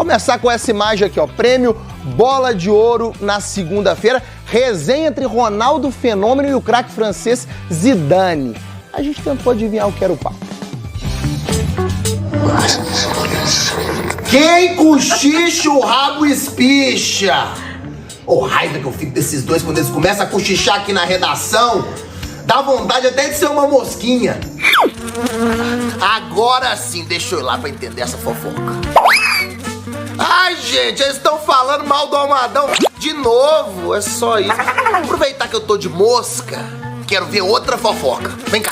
começar com essa imagem aqui, ó. Prêmio Bola de Ouro na segunda-feira. Resenha entre Ronaldo Fenômeno e o craque francês Zidane. A gente tentou adivinhar o que era o papo. Quem cochicha o rabo espicha. Ô, raiva que eu fico desses dois quando eles começam a cochichar aqui na redação. Dá vontade até de ser uma mosquinha. Agora sim, deixa eu ir lá pra entender essa fofoca. Ai, gente, eles estão falando mal do Almadão de novo, é só isso. Aproveitar que eu tô de mosca, quero ver outra fofoca. Vem cá.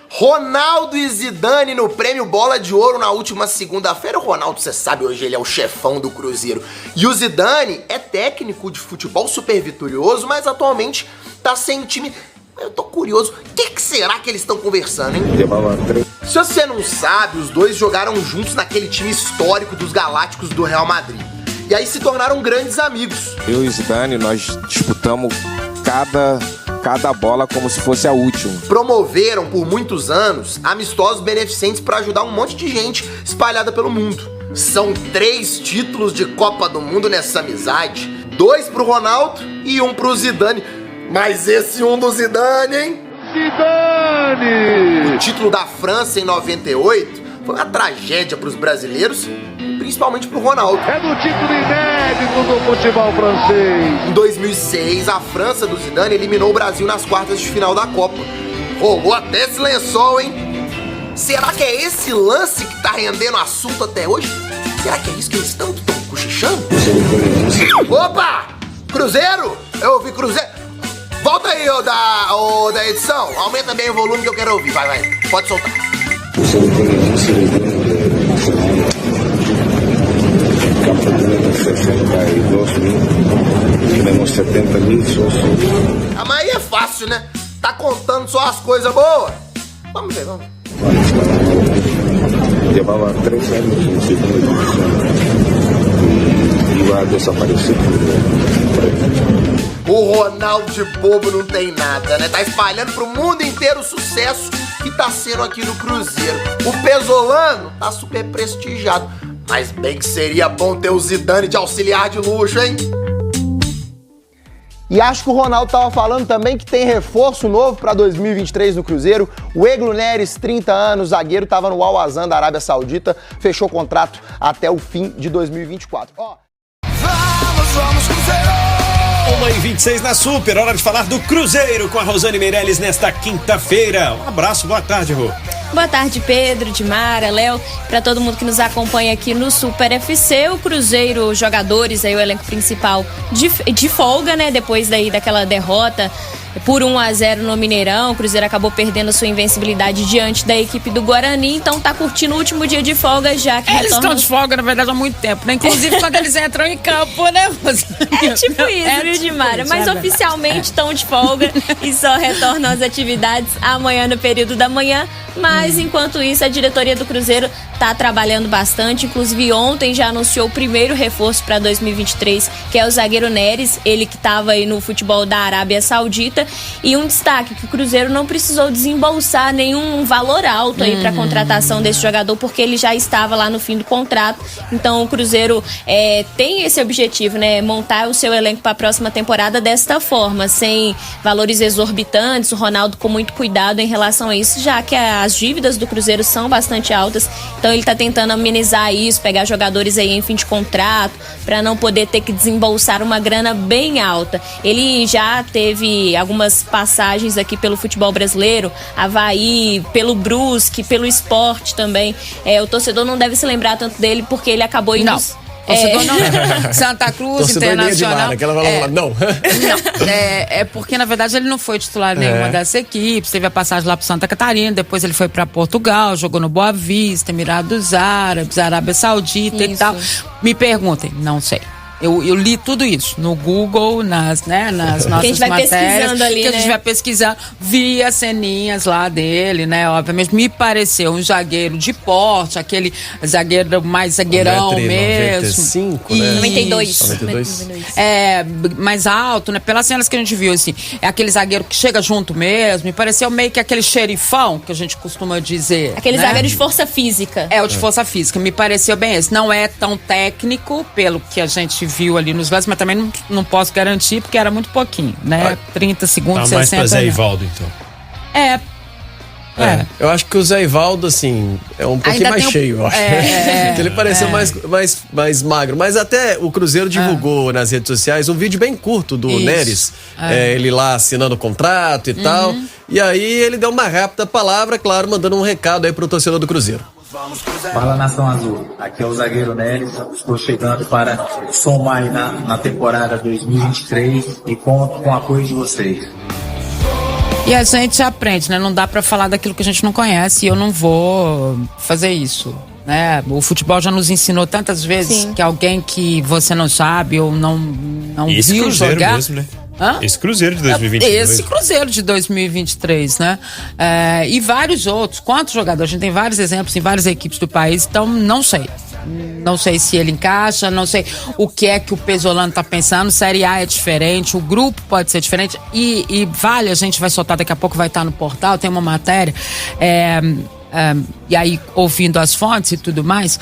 Ronaldo e Zidane no prêmio Bola de Ouro na última segunda-feira. O Ronaldo, você sabe, hoje ele é o chefão do Cruzeiro. E o Zidane é técnico de futebol super vitorioso, mas atualmente tá sem time. Eu tô curioso, o que será que eles estão conversando, hein? Se você não sabe, os dois jogaram juntos naquele time histórico dos Galácticos do Real Madrid. E aí se tornaram grandes amigos. Eu e Zidane, nós disputamos cada bola como se fosse a última. Promoveram por muitos anos amistosos beneficentes para ajudar um monte de gente espalhada pelo mundo. São 3 títulos de Copa do Mundo nessa amizade. 2 pro Ronaldo e 1 pro Zidane. Mas esse do Zidane, hein? Zidane! O título da França em 98 foi uma tragédia pros brasileiros, principalmente pro Ronaldo. É do título inédito do futebol francês. Em 2006, a França do Zidane eliminou o Brasil nas quartas de final da Copa. Rolou até esse lençol, hein? Será que é esse lance que tá rendendo assunto até hoje? Será que é isso que eles estão cochichando? Opa! Cruzeiro? Eu ouvi Cruzeiro. Volta aí, da edição. Aumenta bem o volume que eu quero ouvir. Vai. Pode soltar. Ah, mas aí é fácil, né? Tá contando só as coisas boas. Vamos ver, vamos. Levava 3 anos em segunda divisão e vai desaparecer. O Ronaldo de bobo não tem nada, né? Tá espalhando pro mundo inteiro o sucesso que tá sendo aqui no Cruzeiro. O Pesolano tá super prestigiado, mas bem que seria bom ter o Zidane de auxiliar de luxo, hein? E acho que o Ronaldo tava falando também que tem reforço novo pra 2023 no Cruzeiro. O Eglo Neres, 30 anos, zagueiro, tava no Al Azan da Arábia Saudita, fechou contrato até o fim de 2024. Ó. Vamos, Cruzeiro! 1h26 na Super, hora de falar do Cruzeiro com a Rosane Meirelles nesta quinta-feira. Um abraço, boa tarde, Rô. Boa tarde, Pedro, Dimara, Léo, para todo mundo que nos acompanha aqui no Super FC. O Cruzeiro, os jogadores, aí o elenco principal de folga, né? Depois daquela derrota por 1-0 no Mineirão, o Cruzeiro acabou perdendo sua invencibilidade diante da equipe do Guarani, então tá curtindo o último dia de folga, já que eles estão de folga, na verdade, há muito tempo, né? Inclusive quando eles entram em campo, né? É tipo isso, viu, Dimara? Mas oficialmente estão de folga e só retornam às atividades amanhã no período da manhã. Mas enquanto isso, a diretoria do Cruzeiro tá trabalhando bastante. Inclusive ontem já anunciou o primeiro reforço para 2023, que é o zagueiro Neres, ele que estava aí no futebol da Arábia Saudita. E um destaque, que o Cruzeiro não precisou desembolsar nenhum valor alto aí para a contratação desse jogador, porque ele já estava lá no fim do contrato. Então o Cruzeiro tem esse objetivo, né? Montar o seu elenco para a próxima temporada desta forma, sem valores exorbitantes. O Ronaldo com muito cuidado em relação a isso, já que as dívidas do Cruzeiro são bastante altas. Então ele tá tentando amenizar isso, pegar jogadores aí em fim de contrato, para não poder ter que desembolsar uma grana bem alta. Ele já teve algumas passagens aqui pelo futebol brasileiro, Avaí, pelo Brusque, pelo Sport também. O torcedor não deve se lembrar tanto dele, porque ele acabou indo... Não. Santa Cruz, torcedor Internacional. Que ela vai não. É porque, na verdade, ele não foi titular em nenhuma dessas equipes. Teve a passagem lá pro Santa Catarina, depois ele foi pra Portugal, jogou no Boa Vista, Emirados Árabes, Arábia Saudita e tal. Me perguntem, não sei. Eu li tudo isso no Google, nas nossas que a gente vai matérias. pesquisando ali, que a gente vai pesquisando. Vi as ceninhas lá dele, né? Obviamente, me pareceu um zagueiro de porte, aquele zagueiro mais zagueirão mesmo. 95, né? 92. Mais alto, né? Pelas cenas que a gente viu, assim. É aquele zagueiro que chega junto mesmo. Me pareceu meio que aquele xerifão que a gente costuma dizer. Aquele né? zagueiro de força física. É, o de força física. Me pareceu bem esse. Não é tão técnico, pelo que a gente viu ali nos lances, mas também não posso garantir, porque era muito pouquinho, né? 30 segundos, tá mais 60. Pra Zé Ivaldo, então. Eu acho que o Zé Ivaldo, assim, é um pouquinho mais cheio, eu acho. Porque ele pareceu mais magro. Mas até o Cruzeiro divulgou nas redes sociais um vídeo bem curto do Neres. Ele lá assinando o contrato e tal. E aí ele deu uma rápida palavra, claro, mandando um recado aí pro torcedor do Cruzeiro. Fala, Nação Azul, aqui é o zagueiro Neres, estou chegando para somar aí na temporada 2023 e conto com o apoio de vocês. E a gente aprende, né? Não dá pra falar daquilo que a gente não conhece e eu não vou fazer isso, né? O futebol já nos ensinou tantas vezes que alguém que você não sabe ou não viu jogar... Mesmo, né? Esse Cruzeiro de 2023. Esse Cruzeiro de 2023, né? E vários outros. Quantos jogadores? A gente tem vários exemplos em várias equipes do país, então não sei. Não sei se ele encaixa, não sei o que é que o Pesolano tá pensando. Série A é diferente, o grupo pode ser diferente. E vale, a gente vai soltar daqui a pouco, vai estar no portal, tem uma matéria. E aí, ouvindo as fontes e tudo mais,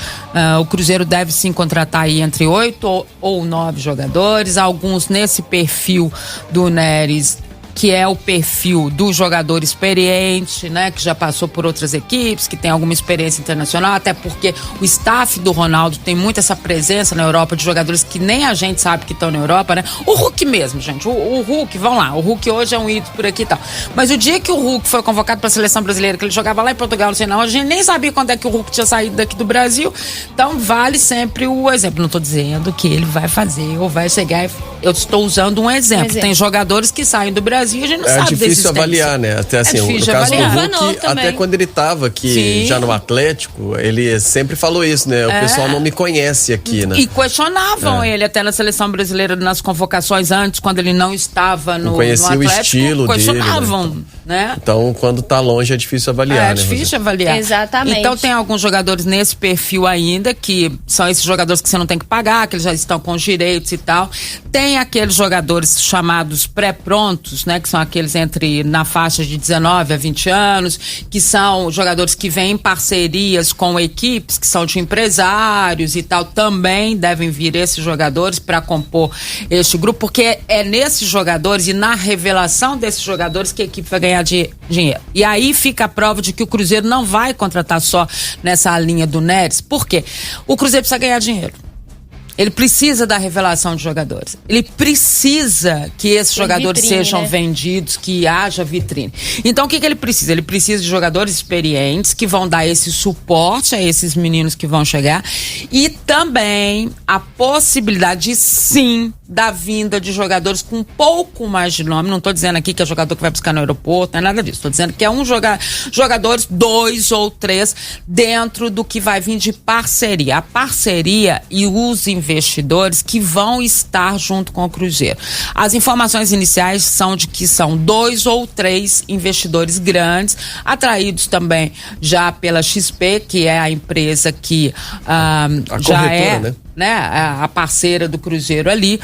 o Cruzeiro deve sim contratar aí entre 8 ou 9 jogadores, alguns nesse perfil do Neres, que é o perfil do jogador experiente, né, que já passou por outras equipes, que tem alguma experiência internacional, até porque o staff do Ronaldo tem muito essa presença na Europa de jogadores que nem a gente sabe que estão na Europa, né? O Hulk mesmo, gente, o Hulk, vão lá, o Hulk hoje é um ídolo por aqui e tal. Mas o dia que o Hulk foi convocado para a seleção brasileira, que ele jogava lá em Portugal, não sei não, a gente nem sabia quando é que o Hulk tinha saído daqui do Brasil. Então vale sempre o exemplo. Não estou dizendo que ele vai fazer ou vai chegar. Eu estou usando um exemplo. Tem jogadores que saem do Brasil e a gente não sabe difícil da existência. Avaliar, né? Até assim, no caso do Hulk, até quando ele estava aqui já no Atlético, ele sempre falou isso, né? O pessoal não me conhece aqui, né? E questionavam ele até na seleção brasileira, nas convocações antes, quando ele não estava no conhecia Atlético, o estilo questionavam, dele, né? Então, quando tá longe é difícil avaliar, né? É difícil avaliar. Exatamente. Então tem alguns jogadores nesse perfil ainda, que são esses jogadores que você não tem que pagar, que eles já estão com os direitos e tal. Tem aqueles jogadores chamados pré-prontos, né? Que são aqueles na faixa de 19 a 20 anos, que são jogadores que vêm em parcerias com equipes que são de empresários e tal. Também devem vir esses jogadores para compor este grupo, porque é nesses jogadores e na revelação desses jogadores que a equipe vai ganhar dinheiro. E aí fica a prova de que o Cruzeiro não vai contratar só nessa linha do Neres. Por quê? O Cruzeiro precisa ganhar dinheiro. Ele precisa da revelação de jogadores. Ele precisa que esses jogadores sejam vendidos, que haja vitrine. Então, o que ele precisa? Ele precisa de jogadores experientes que vão dar esse suporte a esses meninos que vão chegar e também a possibilidade, sim, da vinda de jogadores com um pouco mais de nome. Não estou dizendo aqui que é jogador que vai buscar no aeroporto, não é nada disso. Estou dizendo que é jogadores 2 ou 3 dentro do que vai vir de parceria. A parceria e os investidores que vão estar junto com o Cruzeiro. As informações iniciais são de que são 2 ou 3 investidores grandes, atraídos também já pela XP, que é a empresa que já é, né, a parceira do Cruzeiro ali,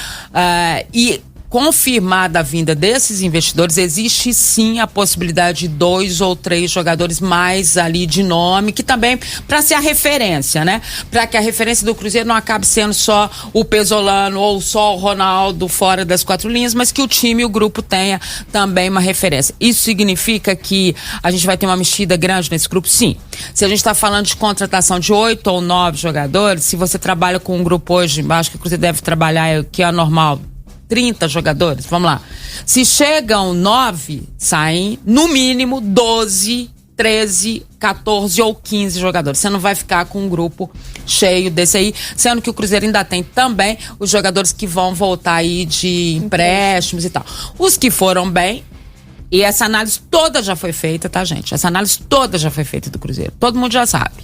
e confirmada a vinda desses investidores, existe sim a possibilidade de 2 ou 3 jogadores mais ali de nome, que também, para ser a referência, né? Para que a referência do Cruzeiro não acabe sendo só o Pesolano ou só o Ronaldo fora das 4 linhas, mas que o time e o grupo tenha também uma referência. Isso significa que a gente vai ter uma mexida grande nesse grupo? Sim. Se a gente está falando de contratação de 8 ou 9 jogadores, se você trabalha com um grupo hoje, acho que o Cruzeiro deve trabalhar, que é normal, 30 jogadores, vamos lá. Se chegam 9, saem no mínimo 12, 13, 14 ou 15 jogadores. Você não vai ficar com um grupo cheio desse aí, sendo que o Cruzeiro ainda tem também os jogadores que vão voltar aí de empréstimos e tal. Os que foram bem, E essa análise toda já foi feita, tá, gente? Essa análise toda já foi feita do Cruzeiro. Todo mundo já sabe.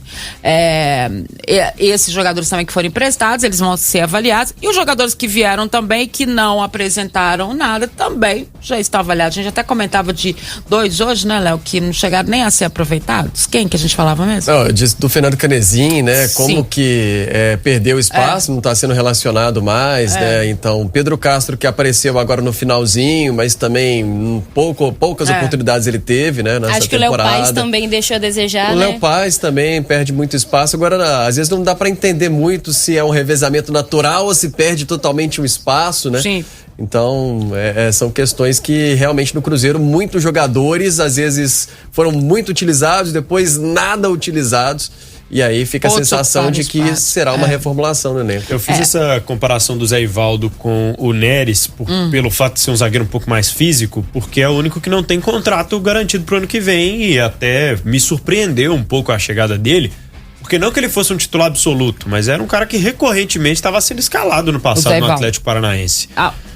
Esses jogadores também que foram emprestados, eles vão ser avaliados. E os jogadores que vieram também, que não apresentaram nada, também já estão avaliados. A gente até comentava de 2 hoje, né, Léo? Que não chegaram nem a ser aproveitados. Quem que a gente falava mesmo? Não, do Fernando Canezin, né? Sim. Como que perdeu espaço, não está sendo relacionado mais, né? Então, Pedro Castro, que apareceu agora no finalzinho, mas também poucas oportunidades ele teve, né? Nessa Acho que temporada. O Léo Paz também deixou a desejar, O Léo Paz também perde muito espaço. Agora, às vezes não dá para entender muito se é um revezamento natural ou se perde totalmente um espaço, né? Sim. Então, são questões que realmente no Cruzeiro muitos jogadores às vezes foram muito utilizados, depois nada utilizados. E aí fica a sensação de que será uma reformulação no elenco. Eu fiz essa comparação do Zé Ivaldo com o Neres pelo fato de ser um zagueiro um pouco mais físico, porque é o único que não tem contrato garantido pro ano que vem, e até me surpreendeu um pouco a chegada dele, porque não que ele fosse um titular absoluto, mas era um cara que recorrentemente estava sendo escalado no passado no Atlético Paranaense.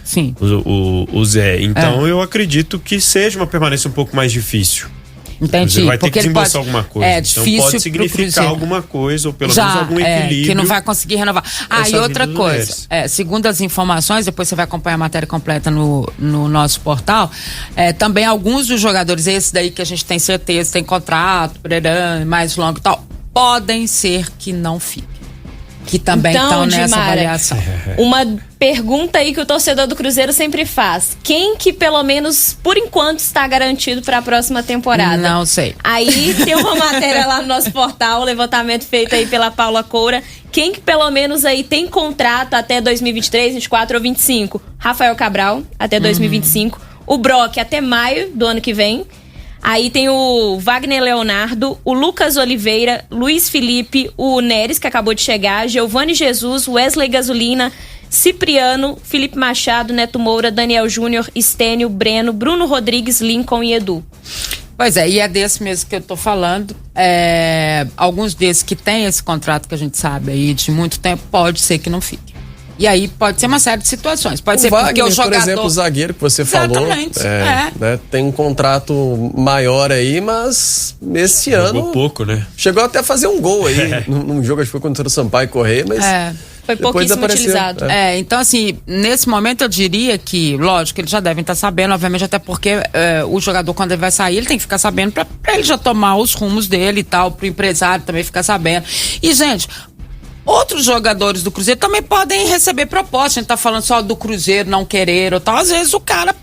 Sim. O Zé. Então eu acredito que seja uma permanência um pouco mais difícil. Entendi. Vai ter que desembolsar alguma coisa. Então pode significar alguma coisa, ou pelo menos algum equilíbrio. Que não vai conseguir renovar. E outra coisa, segundo as informações, depois você vai acompanhar a matéria completa no nosso portal, também alguns dos jogadores, esses daí que a gente tem certeza, tem contrato, mais longo e tal, podem ser que não fiquem. Que também estão nessa avaliação. Uma pergunta aí que o torcedor do Cruzeiro sempre faz: quem que pelo menos por enquanto está garantido para a próxima temporada? Não sei. Aí tem uma matéria lá no nosso portal, levantamento feito aí pela Paula Coura. Quem que pelo menos aí tem contrato até 2023, 24 ou 25? Rafael Cabral até 2025, o Brock até maio do ano que vem. Aí tem o Wagner Leonardo, o Lucas Oliveira, Luiz Felipe, o Neres, que acabou de chegar, Giovani Jesus, Wesley Gasolina, Cipriano, Felipe Machado, Neto Moura, Daniel Júnior, Estênio, Breno, Bruno Rodrigues, Lincoln e Edu. Pois e é desse mesmo que eu tô falando. Alguns desses que têm esse contrato que a gente sabe aí de muito tempo, pode ser que não fique. E aí pode ser uma série de situações. Pode ser Wagner, porque o jogador... por exemplo, o zagueiro que você falou, né, tem um contrato maior aí, mas nesse ano... pouco, né? Chegou até a fazer um gol aí, num jogo, acho que foi contra o Sampaio Corrêa, mas... Foi pouquíssimo utilizado. Então assim, nesse momento eu diria que, lógico, eles já devem estar sabendo, obviamente, até porque o jogador, quando ele vai sair, ele tem que ficar sabendo pra ele já tomar os rumos dele e tal, pro empresário também ficar sabendo. E, gente... Outros jogadores do Cruzeiro também podem receber proposta. A gente tá falando só do Cruzeiro não querer ou tal. Às vezes o cara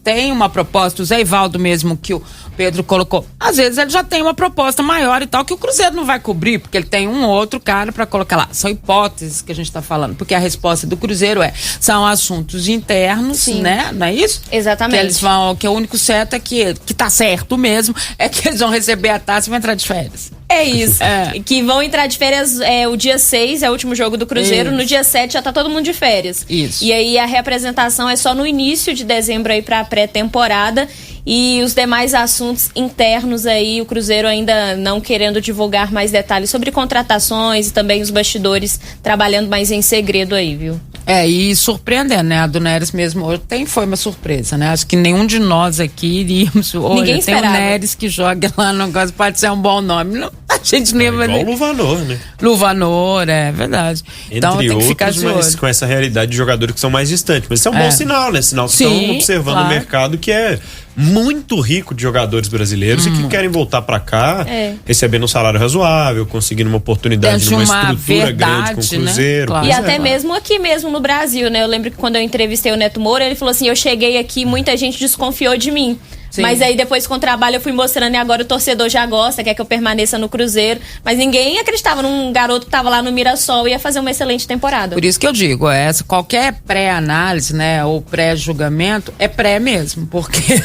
tem uma proposta, o Zé Ivaldo mesmo que o Pedro colocou. Às vezes ele já tem uma proposta maior e tal, que o Cruzeiro não vai cobrir, porque ele tem um outro cara pra colocar lá. São hipóteses que a gente tá falando, porque a resposta do Cruzeiro são assuntos internos, sim, né? Não é isso? Exatamente. Que eles que o único certo é que tá certo mesmo, é que eles vão receber a taxa e vão entrar de férias. É isso. Que vão entrar de férias o dia 6, é o último jogo do Cruzeiro. Isso. No dia 7 já tá todo mundo de férias. Isso. E aí a reapresentação é só no início de dezembro aí pra pré-temporada. E os demais assuntos internos aí, o Cruzeiro ainda não querendo divulgar mais detalhes sobre contratações e também os bastidores trabalhando mais em segredo aí, viu? E surpreendendo, né? A do Neres mesmo hoje foi uma surpresa, né? Acho que nenhum de nós aqui iríamos. Ninguém esperava. Tem o Neres que joga lá no negócio, pode ser um bom nome. Não, a gente nem vai. Igual o Luvanor, né? Luvanor, é verdade. Então tem que ficar de olho. Mas com essa realidade de jogadores que são mais distantes. Mas isso é um bom sinal, né? Sinal que estão observando o mercado que é muito rico de jogadores brasileiros e que querem voltar pra cá, recebendo um salário razoável, conseguindo uma oportunidade numa estrutura grande com o Cruzeiro. Né? Claro. E até mesmo aqui mesmo no Brasil, né? Eu lembro que quando eu entrevistei o Neto Moura, ele falou assim, eu cheguei aqui, muita gente desconfiou de mim. Sim. Mas aí depois com o trabalho eu fui mostrando e agora o torcedor já gosta, quer que eu permaneça no Cruzeiro. Mas ninguém acreditava num garoto que tava lá no Mirassol e ia fazer uma excelente temporada. Por isso que eu digo, qualquer pré-análise, né, ou pré-julgamento, é pré mesmo, porque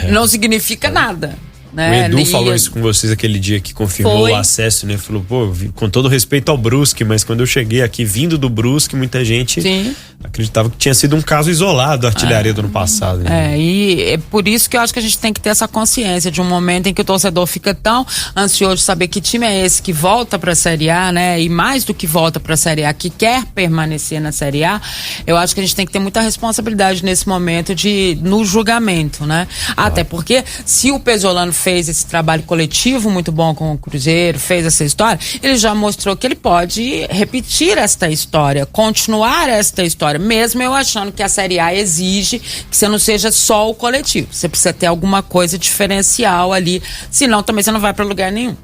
não significa nada. né? O Edu falou isso com vocês aquele dia que confirmou o acesso, né? Falou, pô, com todo respeito ao Brusque, mas quando eu cheguei aqui vindo do Brusque, muita gente acreditava que tinha sido um caso isolado da artilharia do ano passado. Né? E é por isso que eu acho que a gente tem que ter essa consciência de um momento em que o torcedor fica tão ansioso de saber que time é esse que volta pra Série A, né? E mais do que volta pra Série A, que quer permanecer na Série A, eu acho que a gente tem que ter muita responsabilidade nesse momento no julgamento, né? Até porque se o Pesolano fez esse trabalho coletivo muito bom com o Cruzeiro, fez essa história, ele já mostrou que ele pode repetir esta história, continuar esta história, mesmo eu achando que a Série A exige que você não seja só o coletivo, você precisa ter alguma coisa diferencial ali, senão também você não vai para lugar nenhum,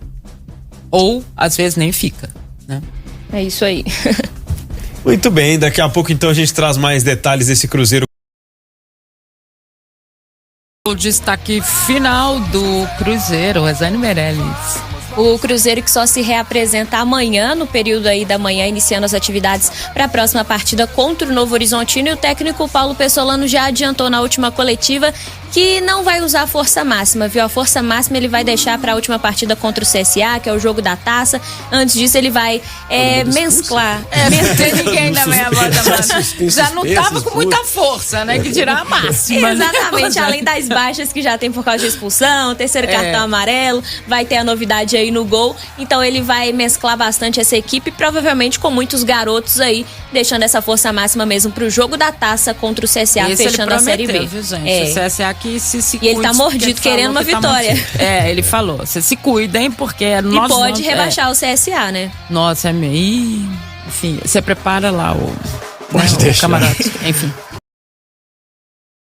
ou às vezes nem fica, né? É isso aí. Muito bem, daqui a pouco então a gente traz mais detalhes desse Cruzeiro. O destaque final do Cruzeiro, Rosane Meirelles. O Cruzeiro que só se reapresenta amanhã, no período aí da manhã, iniciando as atividades para a próxima partida contra o Novo Horizontino. E o técnico Paulo Pesolano já adiantou na última coletiva que não vai usar a força máxima, viu? A força máxima ele vai deixar para a última partida contra o CSA, que é o jogo da taça. Antes disso ele vai mesclar. Ninguém da meia volta, mano. Já não tava com muita força, né? Que tirar a máxima. Exatamente, além das baixas que já tem por causa de expulsão, terceiro cartão amarelo, vai ter a novidade aí no gol. Então ele vai mesclar bastante essa equipe, provavelmente com muitos garotos aí, deixando essa força máxima mesmo pro jogo da taça contra o CSA, fechando a Série B. Viu, gente? O CSA que se e ele tá mordido querendo uma vitória. Ele falou, vocês se cuidem porque e pode rebaixar o CSA, né? Nossa, enfim, você prepara lá o camarada. Enfim.